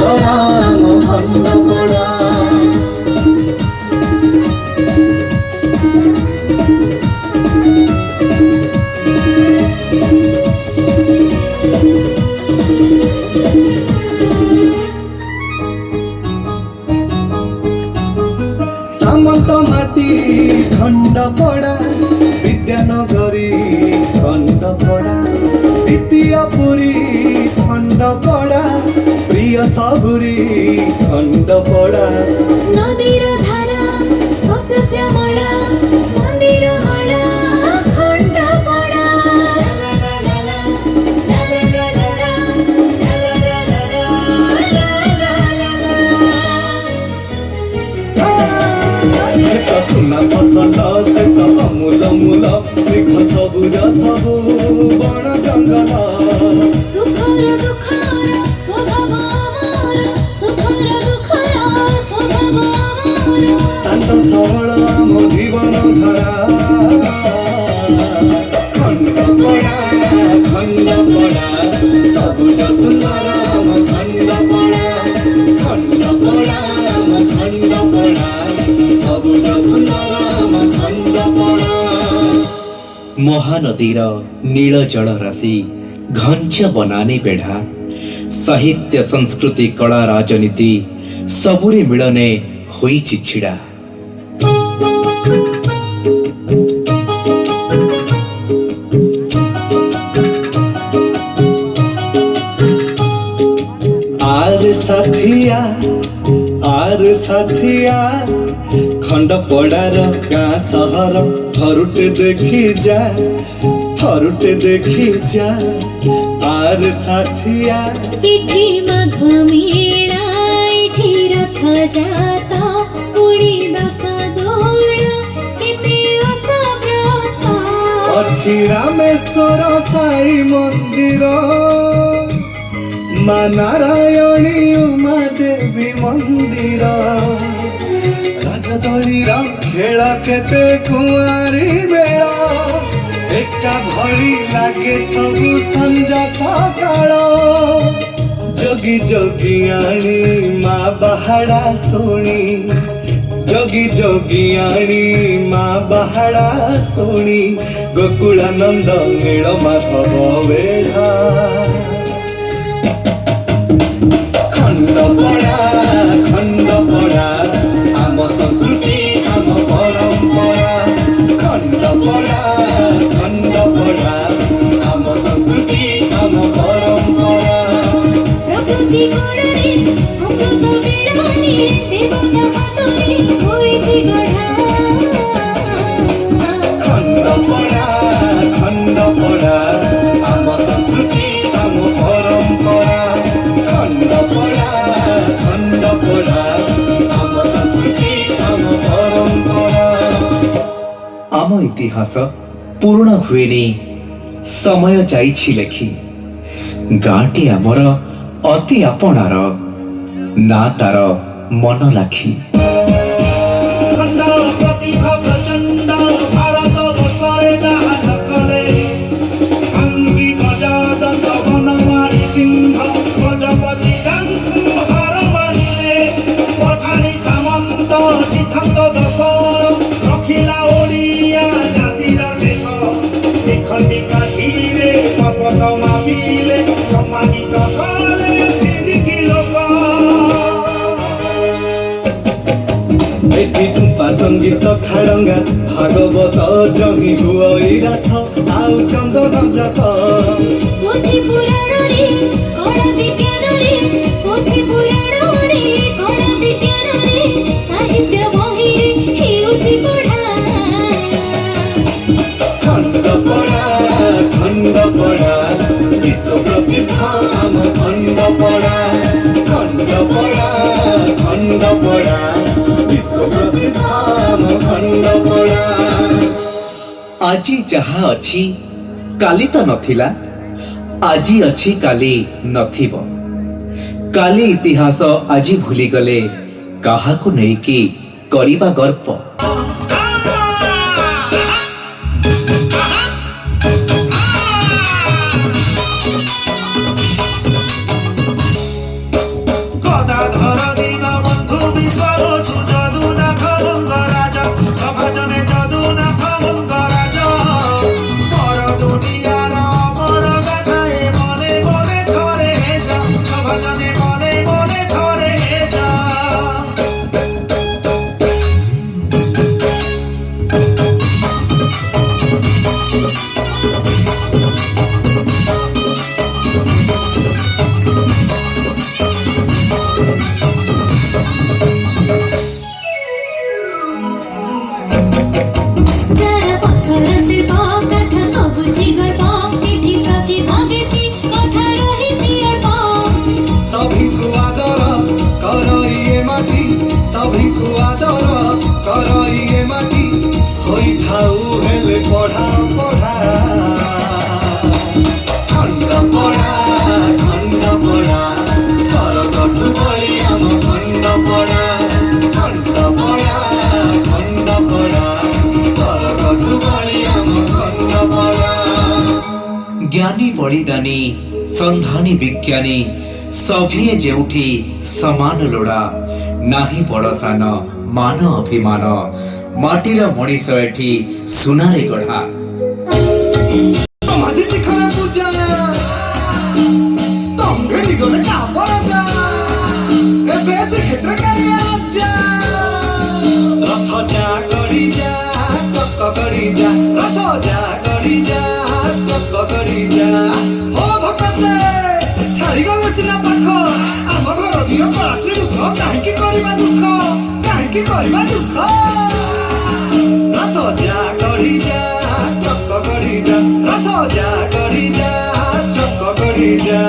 राम खंड पड़ा सामंत माटी खंड पड़ा विद्यानगरी खंड पड़ा द्वितीय पुरी खंड पड़ा प्रिय सबुरी खंड पड़ा नदीर धारा शस्य श्यामला मंदिर माला खंड पड़ा सुना फसल से मूल मूल स्निग्ध सबुज सबु बण जंगल सुखर दुखर स्वभाव अमर सुखर दुखर स्वभाव अमर शांत सरल आम जीवन धारा खंड पड़ा सबुज सुंदर आम खंड पड़ा खंड पड़ा सबुज सुंदर आम खंड पड़ा महानदीर नील जल राशि घंच बनानी बेढ़ा साहित्य संस्कृति कला राजनीति सबुरे मिलने होई छिड़ा आर साथिया खंड पड़ार गाँ सहर थरुटे देखी जा आर साथिया इठी माघ मेला इठी रथ जाता उड़ी दस दौड़ केते असब्रत अच्छी रामेश्वर साई मंदिर माँ नारायणी उमा देवी मंदिर राजदलीर खेल केते कुआरी मेला एका भली लागे सबु संजा सकाळ जोगी जोगी आणी माँ बाहाड़ा शुणी जोगी जोगी आणी माँ बाहाड़ा शुणी गोकुलानंद नील माधव बेढ़ा खंड पड़ा आम संस्कृति आम परंपरा खंड पड़ा आम संस्कृति आम परंपरा प्रकृति कोणरे अमृत बेलाने देवता हातरे होईछि गढ़ा खंड पड़ा आम संस्कृति आम परंपरा खंड पड़ा आम संस्कृति आम परंपरा आम इतिहास पूर्ण हुएनी समय जाइछि लेखि गाँटी आमर अति आपणार ना तार मन लाखी खंड प्रतिभा प्रचंड भारत वर्षे जहाँ नकले अंगी गजादंत वनमाली सिंह गजपति जांकु हार मानिले पठानी सामंत सिद्धांत दर्पण रखिला ओडिया जातिर देख निखंडी काठीरे पर्वत मापिले सम्मानित कले फिरकी लोक एठी टुम्पा संगीत खाड़ंगा भागवत जही हुई रास आउ चंदन जात पोथी पुराण रे कला विज्ञान रे पोथी पुराण रे कला विज्ञान रे साहित्य बही रे हेउछि पढ़ा खंड पड़ा विश्व प्रसिद्ध आम खंड पड़ा विश्व प्रसिद्ध आम खंड पड़ा आजी जहाँ अच्छी काली तो नथिला आजी अच्छी काली नथिबो काली इतिहास आजी भूली गले काहाकु नेकी करिबा गर्व आदर करइए माटी सभिଙ୍କୁ आदर करइए माटी होई थाउ हेले पढ़ा पढ़ा खंड पढ़ा सरगठु बळी आम खंड पढ़ा सरगठु बळी आम खंड पढ़ा ज्ञानी बलिदानी संधानी विज्ञानी सभिए जेउठी समान लोड़ा नाही बड़ सान मान अभिमान माटीर मनीष एठी सुनारे गढ़ा समाधि शिखर पूजा तंगे निगले का परजा एबे से क्षेत्र काया जा रथ जा गड़ी जा चक्क गड़ी जा रथ जा गड़ी जा चक्क गड़ी जा हो भक्ते छाड़ी गले सिना पाख आम घर दियो परासी दुख काहे की करबा दुख रथ जा गड़ी जा चक्क गड़ी जा रथ जा गड़ी जा चक्क गड़ी जा